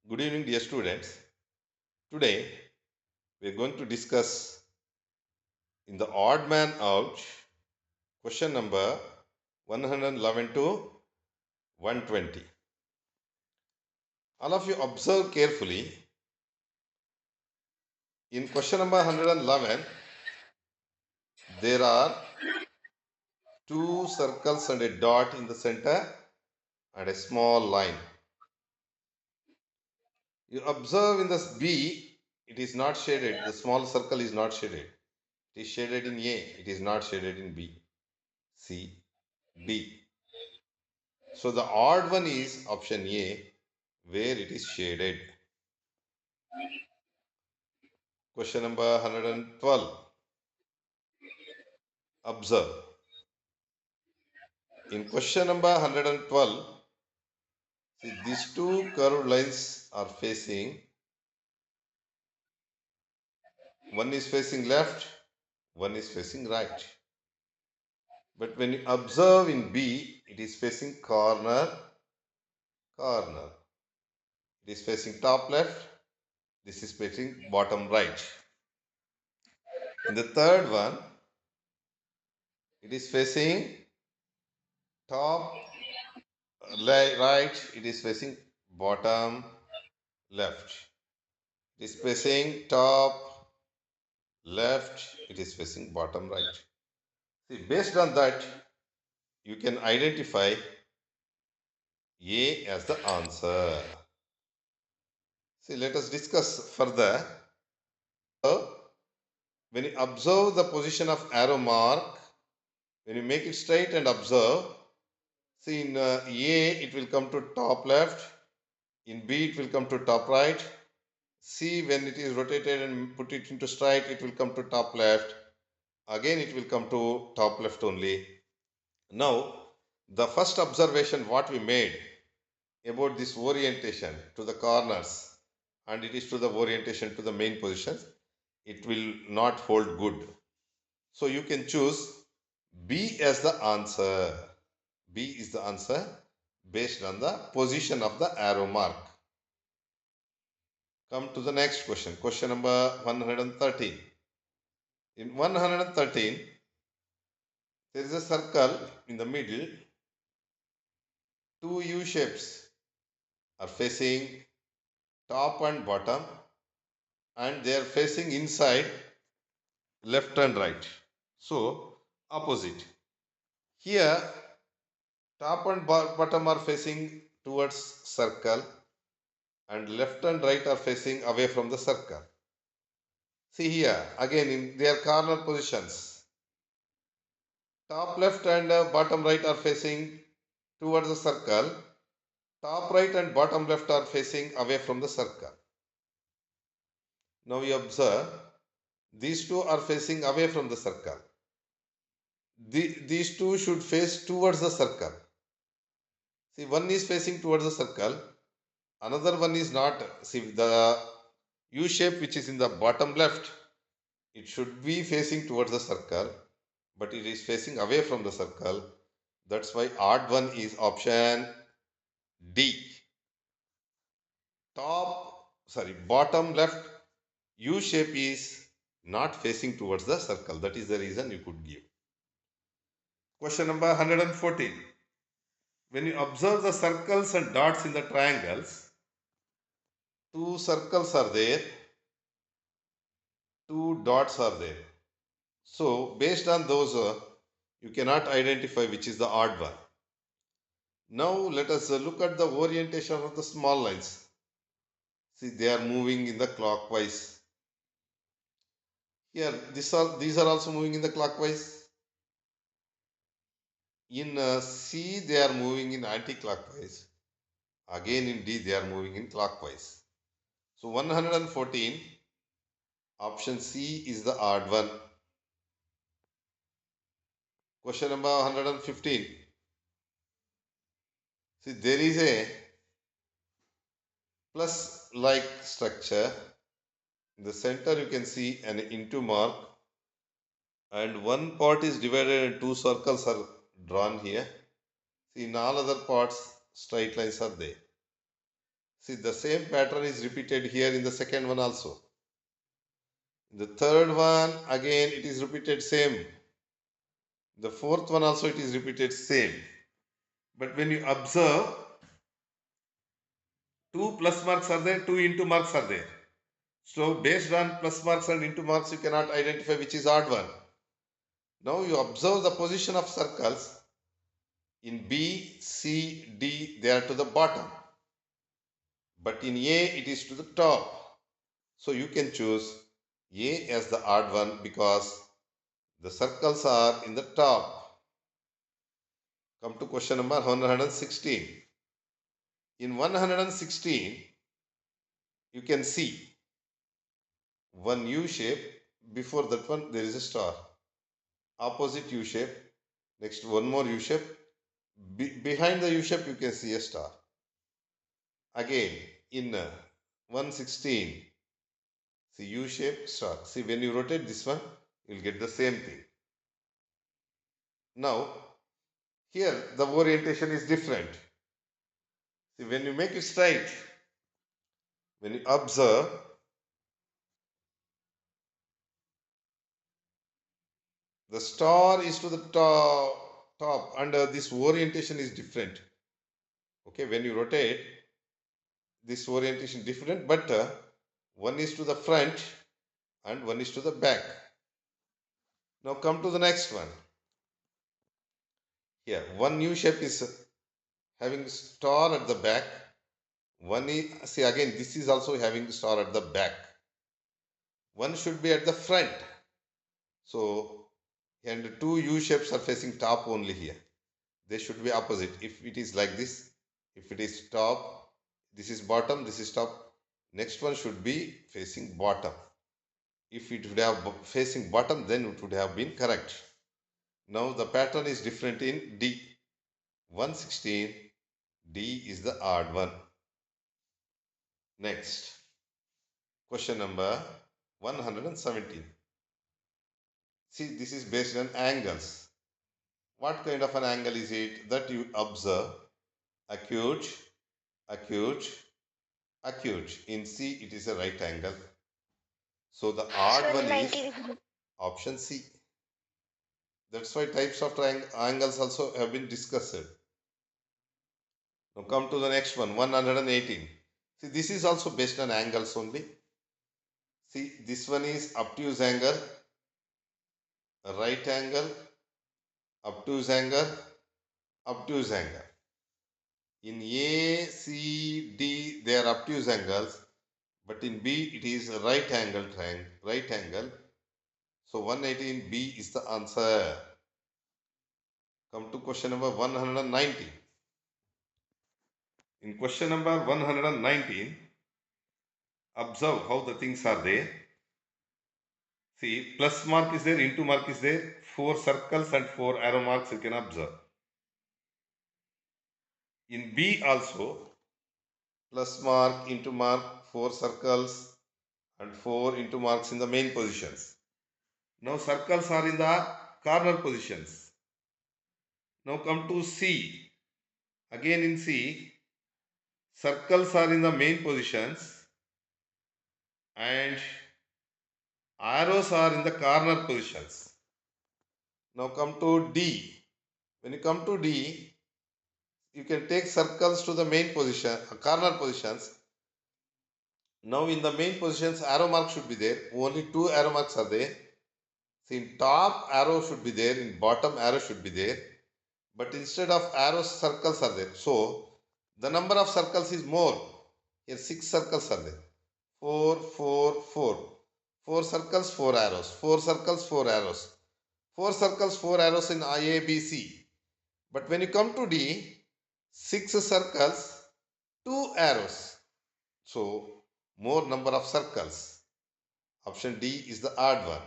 Good evening, dear students. Today we are going to discuss in the odd man out question number 111 to 120. All of you observe carefully. In question number 111, there are two circles and a dot in the center and a small line. You observe in this B, it is not shaded. The small circle is not shaded. It is shaded in A. It is not shaded in B, C, D. So the odd one is option A, where it is shaded. Question number 112. Observe. In question number 112, see these two curved lines are facing, one is facing left, one is facing right. But when you observe in B, it is facing corner, corner. It is facing top left, this is facing bottom right. In the third one, it is facing top right, it is facing bottom left. It is facing top left, it is facing bottom right. See, based on that, you can identify A as the answer. See, let us discuss further. So, when you observe the position of arrow mark, when you make it straight and observe, see in A it will come to top left, in B it will come to top right, C when it is rotated and put it into straight it will come to top left, again it will come to top left only. Now the first observation what we made about this orientation to the corners, and it is to the orientation to the main positions, it will not hold good. So you can choose B as the answer. B is the answer based on the position of the arrow mark. Come to the next question. Question number 113. In 113, there is a circle in the middle. Two U shapes are facing top and bottom, and they are facing inside left and right. So opposite. Here top and bottom are facing towards circle and left and right are facing away from the circle. See here again in their corner positions. Top left and bottom right are facing towards the circle. Top right and bottom left are facing away from the circle. Now you observe these two are facing away from the circle. These two should face towards the circle. See, one is facing towards the circle, another one is not. See, the U shape which is in the bottom left, it should be facing towards the circle, but it is facing away from the circle. That's why odd one is option D. Bottom left U shape is not facing towards the circle. That is the reason you could give. Question number 114. When you observe the circles and dots in the triangles, two circles are there, two dots are there. So based on those, you cannot identify which is the odd one. Now let us look at the orientation of the small lines. See, they are moving in the clockwise. Here, these are also moving in the clockwise. In C, they are moving in anti-clockwise. Again in D, they are moving in clockwise. So 114, option C is the odd one. Question number 115. See, there is a plus-like structure. In the center, you can see an into mark, and one part is divided and two circles are drawn here. See, in all other parts, straight lines are there. See, the same pattern is repeated here in the second one also. In the third one, again it is repeated same. The fourth one also it is repeated same. But when you observe, 2 plus marks are there, 2 into marks are there. So based on plus marks and into marks, you cannot identify which is odd one. Now you observe the position of circles. In B, C, D, they are to the bottom. But in A, it is to the top. So you can choose A as the odd one because the circles are in the top. Come to question number 116. In 116, you can see one U shape. Before that one, there is a star. Opposite U shape. Next, one more U shape. Behind the U shape, you can see a star. Again, in 116, see U shape star. See, when you rotate this one, you'll get the same thing. Now, here the orientation is different. See, when you make it straight, when you observe, the star is to the top and this orientation is different. Okay, when you rotate, this orientation different, but one is to the front and one is to the back. Now come to the next one. Here, one U shape is having star at the back. One is, see again, this is also having star at the back. One should be at the front. So, and two U shapes are facing top only here. They should be opposite. If it is like this, if it is top, this is bottom, this is top. Next one should be facing bottom. If it would have facing bottom, then it would have been correct. Now the pattern is different in D. 116, D is the odd one. Next, question number 117. See, this is based on angles. What kind of an angle is it that you observe? Acute, acute, acute. In C, it is a right angle. So the odd one is option C. That's why types of angles also have been discussed. Now come to the next one, 118. See, this is also based on angles only. See, this one is obtuse angle, right angle, obtuse angle, obtuse angle. In A, C, D, they are obtuse angles, but in B, it is a right angle triangle, right angle. So 118B is the answer. Come to question number 119. In question number 119, observe how the things are there. See, plus mark is there, into mark is there, 4 circles and 4 arrow marks you can observe. In B also, plus mark, into mark, 4 circles and 4 into marks in the main positions. Now circles are in the corner positions. Now come to C. Again in C, circles are in the main positions and arrows are in the corner positions. Now come to D. When you come to D, you can take circles to the main position, corner positions. Now in the main positions, arrow mark should be there. Only 2 arrow marks are there. So in top arrow should be there, in bottom arrow should be there. But instead of arrows, circles are there. So the number of circles is more. Here 6 circles are there. 4, 4, 4. 4 circles, 4 arrows. 4 circles, 4 arrows. 4 circles, 4 arrows in A, B, C. But when you come to D, 6 circles, 2 arrows. So more number of circles. Option D is the odd one.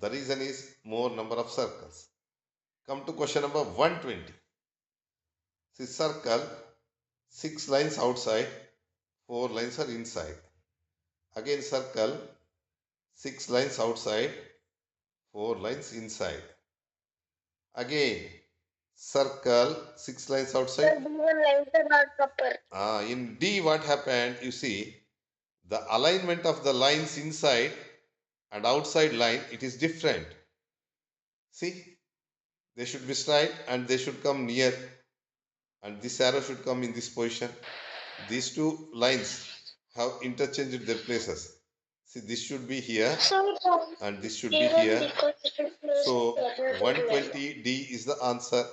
The reason is more number of circles. Come to question number 120. See, circle, 6 lines outside, 4 lines are inside. Again circle, 6 lines outside, 4 lines inside. Again circle, 6 lines outside. Sir, these lines are not proper. In D, what happened? You see, the alignment of the lines inside and outside line, it is different. See, they should be straight and they should come near, and this arrow should come in this position. These two lines have interchanged their places. See, this should be here and this should be here. So 120D is the answer.